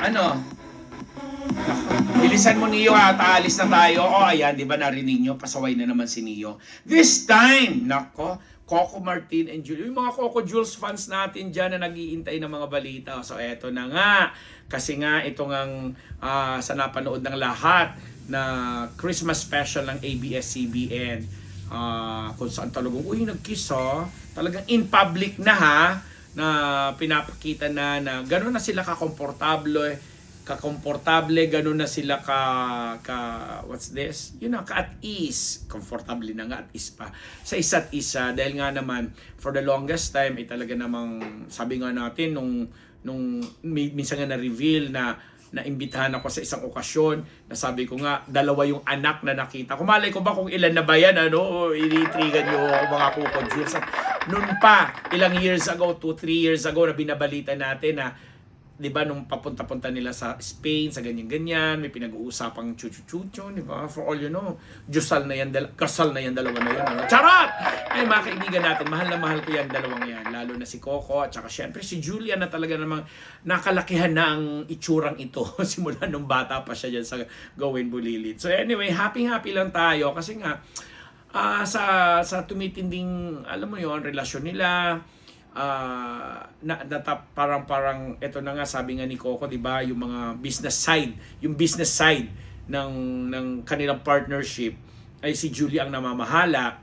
Ano? Bilisan mo, Neo, at aalis na tayo. O, ayan, di ba narinig nyo? Pasaway na naman si Neo. This time, nako, Coco Martin and Jules. Yung mga Coco Jules fans natin dyan na nag-iintay ng mga balita. So, eto na nga. Kasi nga, ito ngang sa napanood ng lahat na Christmas special ng ABS-CBN. Kung saan talagang, uy, nag-kiss ha. Talagang in public na ha. Na pinapakita na gano'n na sila kakomportable, ganun na sila what's this? Yun na, ka at ease. Comfortable na nga at ease pa sa isa't isa. Dahil nga naman, for the longest time, talaga namang, sabi nga natin, nung minsan nga na-reveal na naimbitahan ako sa isang okasyon, na sabi ko nga, dalawa yung anak na nakita. Kumalay ko ba kung ilan na ba yan, ano? Initrigan nyo ako mga Coco Jules. Noon pa, ilang years ago, 2-3 years ago, na binabalita natin na, di ba, nung papunta-punta nila sa Spain, sa ganyan-ganyan, may pinag-uusapang chuchu-chuchu, di ba? For all you know, kasal na yan, dalawa na yan. Ano? Charot! Ay, mga kaibigan natin, mahal na mahal ko yan, dalawang yan. Lalo na si Coco, at saka syempre si Julia na talaga namang nakalakihan na ang itsurang ito. Simula nung bata pa siya dyan sa Gawin Bulilit. So anyway, happy-happy lang tayo kasi nga, sa tumitinding, alam mo yon, relasyon nila, parang ito na nga, sabi nga ni Coco, 'di ba, yung mga business side ng kanilang partnership ay si Julie ang namamahala.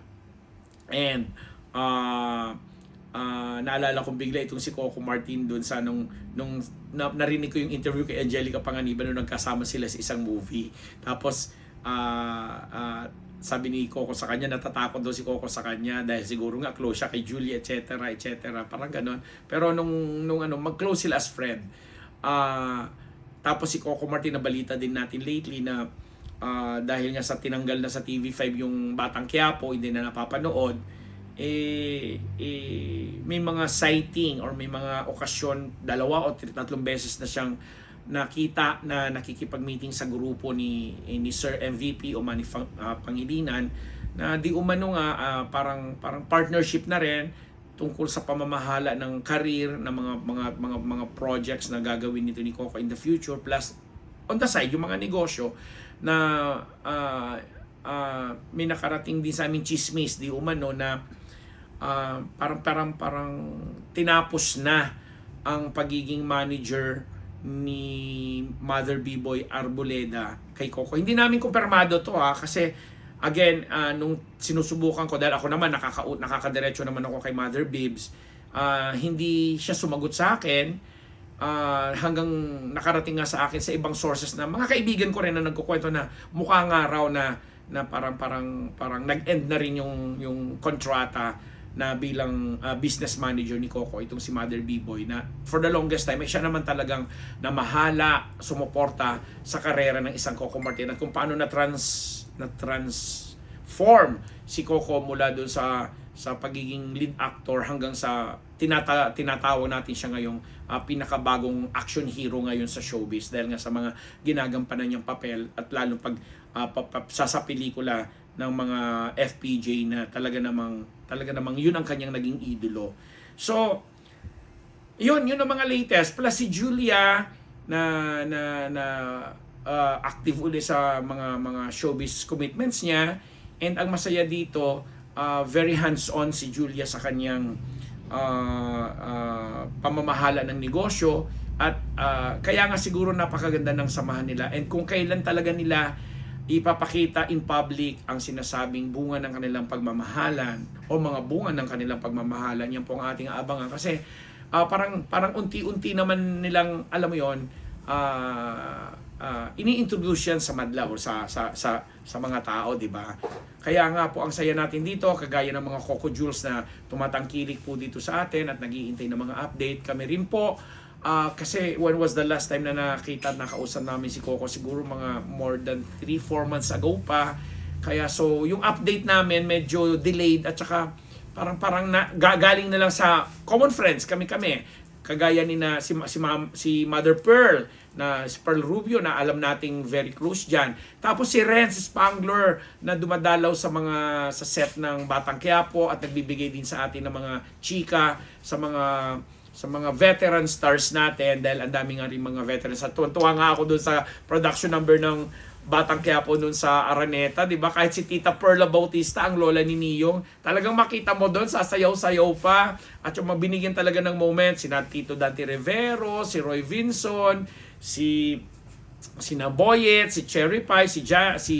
And naalala kong bigla itong si Coco Martin doon sa nung narinig ko yung interview kay Angelica Panganiban nung nagkasama sila sa isang movie. Tapos sabi ni Coco sa kanya, natatakot daw si Coco sa kanya dahil siguro nga close siya kay Julie, etc. Parang ganon. Pero nung mag-close sila as friend. Tapos si Coco Martin, na balita din natin lately na dahil nga sa tinanggal na sa TV5 yung Batang Quiapo, hindi na napapanood, may mga sighting or may mga okasyon, 2 o 3 beses na siyang nakita na nakikipag-meeting sa grupo ni Sir MVP o Manny Pangilinan, na di umano nga parang partnership na rin tungkol sa pamamahala ng career, ng mga projects na gagawin nito ni Coco in the future, plus on the side yung mga negosyo na may nakarating din sa aming chismis di umano na parang tinapos na ang pagiging manager ni Mother B-Boy Arboleda kay Coco. Hindi namin kumpirmado to kasi again, nung sinusubukan ko, dahil ako naman nakakadiretso naman ako kay Mother Bibs, hindi siya sumagot sa akin, hanggang nakarating nga sa akin sa ibang sources na mga kaibigan ko rin na nagkukwento na mukha nga raw na parang nag-end na rin yung kontrata na bilang business manager ni Coco, itong si Mother B-Boy, na for the longest time, siya naman talagang namahala, sumuporta sa karera ng isang Coco Martin at kung paano na-transform si Coco mula doon sa pagiging lead actor hanggang sa tinatawag natin siya ngayong pinakabagong action hero ngayon sa showbiz dahil nga sa mga ginagampanan niyang papel at lalo pag sa pelikula ng mga FPJ na talaga namang yun ang kanyang naging idolo. So, yun ang mga latest. Plus si Julia na active ulit sa mga showbiz commitments niya. And ang masaya dito, very hands-on si Julia sa kanyang pamamahala ng negosyo. At kaya nga siguro napakaganda ng samahan nila. And kung kailan talaga nila ipapakita in public ang sinasabing bunga ng kanilang pagmamahalan o mga bunga ng kanilang pagmamahalan, yan po ang ating abangan. Kasi parang unti-unti naman nilang, alam mo yon, ini-introduce yan sa madla o sa mga tao, di ba? Kaya nga po ang saya natin dito, kagaya ng mga Coco Jules na tumatangkilik po dito sa atin at nag-iintay ng mga update. Kami rin po, kasi when was the last time na nakita at nakausap namin si Coco? Siguro mga more than 3-4 months ago pa. Kaya so yung update namin medyo delayed at saka parang gagaling na lang sa common friends kami. Kagaya ni na si Mother Pearl, na si Pearl Rubio na alam nating very close diyan. Tapos si Renz Spangler na dumadalaw sa set ng Batang Quiapo at nagbibigay din sa atin ng mga chika sa sa mga veteran stars natin dahil ang dami nga rin mga veterans. At tuwa nga ako doon sa production number ng Batang Quiapo doon sa Araneta, 'di ba? Kahit si Tita Perla Bautista, ang lola ni Niyong, talagang makita mo doon sasayaw-sayaw pa. At yung mabinigyan talaga ng moment, sina Tito Dante Rivero, si Roy Vinson, si Boyet, si Cherry Pie, si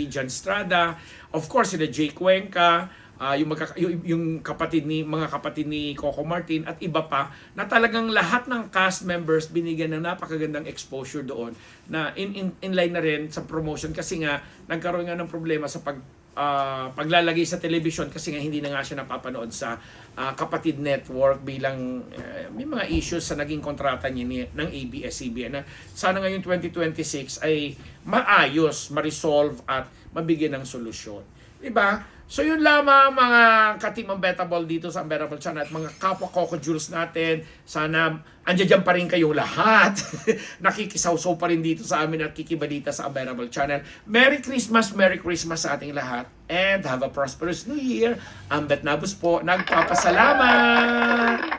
John Strada, of course si Jay Cuenca, yung mga kapatid ni Coco Martin at iba pa, na talagang lahat ng cast members binigyan ng napakagandang exposure doon na in line na rin sa promotion kasi nga nagkaroon nga ng problema sa paglalagay sa television kasi nga hindi na nga siya napapanood sa kapatid network bilang may mga issues sa naging kontrata niya ng ABS-CBN na sana ngayon 2026 ay maayos, ma-resolve at mabigyan ng solusyon. Diba? So yun lamang mga ka-Team Unbettable dito sa Unbettable Channel at mga kapwa Coco Jules natin. Sana andyan pa rin kayong lahat. Nakikisawsaw pa rin dito sa amin at kikibalita sa Unbettable Channel. Merry Christmas sa ating lahat. And have a prosperous New Year. Ambet Nabus po, nagpapasalamat!